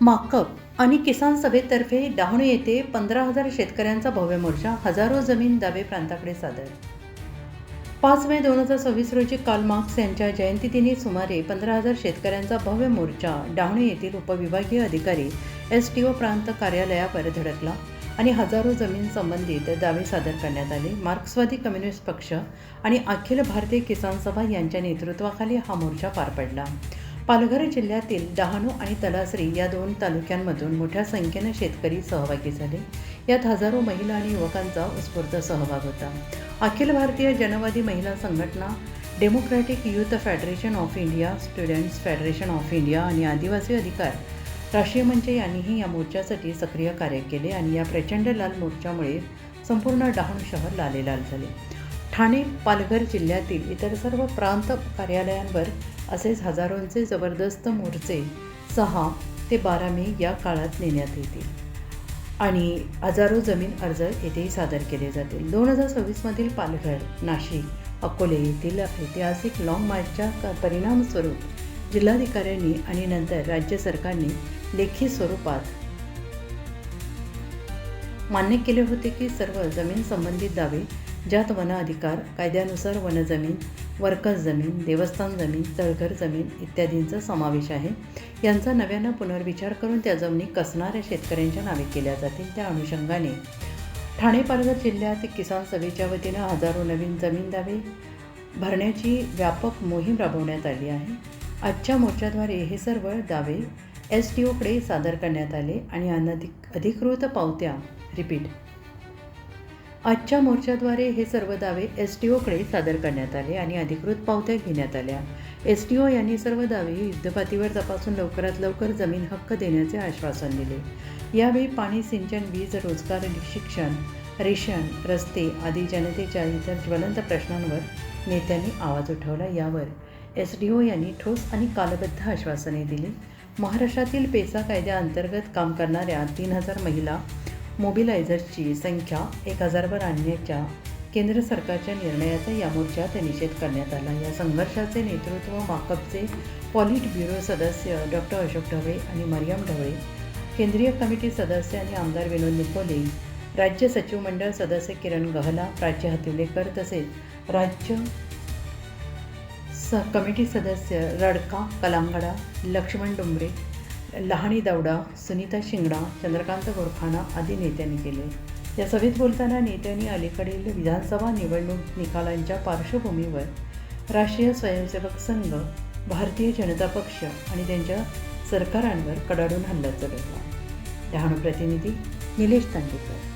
माकप आणि किसान सभेतर्फे डहाणू येथे 15,000 शेतकऱ्यांचा भव्य मोर्चा, हजारो जमीन दावे प्रांताकडे सादर. 5 मे 2026 रोजी कार्ल मार्क्स यांच्या जयंतीदिनी सुमारे 15,000 शेतकऱ्यांचा भव्य मोर्चा डहाणू येथील उपविभागीय अधिकारी STO प्रांत कार्यालयावर धडकला आणि हजारो जमीन संबंधित दावे सादर करण्यात आले. मार्क्सवादी कम्युनिस्ट पक्ष आणि अखिल भारतीय किसान सभा यांच्या नेतृत्वाखाली हा मोर्चा पार पडला. पालघर जिल्ह्यातील डहाणू आणि तलासरी या 2 तालुक्यांमधून मोठ्या संख्येने शेतकरी सहभागी झाले. यात हजारो महिला आणि युवकांचा उत्स्फूर्त सहभाग होता. अखिल भारतीय जनवादी महिला संघटना, democratic youth federation of India, students federation of India आणि आदिवासी अधिकार राष्ट्रीय मंच यांनीही या मोर्चासाठी सक्रिय कार्य केले आणि या प्रचंड लाल मोर्चामुळे संपूर्ण डहाणू शहर लालेलाल झाले. ठाणे, पालघर जिल्ह्यातील इतर सर्व प्रांत कार्यालयांवर असेच हजारोंचे जबरदस्त मोर्चे 6 ते 12 मे या काळात नेण्यात येतील आणि हजारो जमीन अर्ज येथेही सादर केले जातील. 2026मधील पालघर, नाशिक, अकोले येथील ऐतिहासिक लाँग मार्चच्या परिणामस्वरूप जिल्हाधिकाऱ्यांनी आणि नंतर राज्य सरकारने लेखी स्वरूपात मान्य केले होते की सर्व जमीन संबंधित दावे, ज्यात वन अधिकार कायद्यानुसार वनजमीन, वर्कस जमीन, देवस्थान जमीन, तळघर जमीन इत्यादींचा समावेश आहे, यांचा नव्यानं पुनर्विचार करून त्या जमिनी कसणाऱ्या शेतकऱ्यांच्या नावे केल्या जातील. त्या अनुषंगाने ठाणे, पालघर जिल्ह्यात किसान सभेच्या वतीनं हजारो नवीन जमीन दावे भरण्याची व्यापक मोहीम राबवण्यात आली आहे. आजच्या मोर्चाद्वारे हे सर्व दावे STOकडे सादर करण्यात आले आणि अधिकृत पावत्या आजच्या मोर्चाद्वारे हे सर्व दावे STOकडे सादर करण्यात आले आणि अधिकृत पावत्या घेण्यात आल्या. STO यांनी सर्व दावे युद्धपातळीवर तपासून लवकरात लवकर जमीन हक्क देण्याचे आश्वासन दिले. यावेळी पाणी, सिंचन, वीज, रोजगार, शिक्षण, रेशन, रस्ते आदी जनतेच्या इतर ज्वलंत प्रश्नांवर नेत्यांनी आवाज उठवला. यावर STO यांनी ठोस आणि कालबद्ध आश्वासने दिली. महाराष्ट्रातील पेसा कायद्याअंतर्गत काम करणाऱ्या 3,000 महिला मोबिलायझर्सची संख्या 1,000वर आणण्याच्या केंद्र सरकारच्या निर्णयाचा या मोर्चात निषेध करण्यात आला. या संघर्षाचे नेतृत्व माकपचे पॉलिट ब्युरो सदस्य डॉ. अशोक ढवळे आणि मरियम ढवळे, केंद्रीय कमिटी सदस्य आणि आमदार विनोद निकोले, राज्य सचिव मंडळ सदस्य किरण गहला, प्राची हातिवलेकर तसेच राज्य कमिटी सदस्य रडका कलांगडा, लक्ष्मण डुंबरे, लहाणी दवडा, सुनीता शिंगडा, चंद्रकांत गोरखाना आदी नेत्यांनी केले. या सभेत बोलताना नेत्यांनी अलीकडील विधानसभा निवडणूक निकालांच्या पार्श्वभूमीवर राष्ट्रीय स्वयंसेवक संघ, भारतीय जनता पक्ष आणि त्यांच्या सरकारांवर कडाडून हल्ला चढवला. डहाणू प्रतिनिधी निलेश तांडेकर.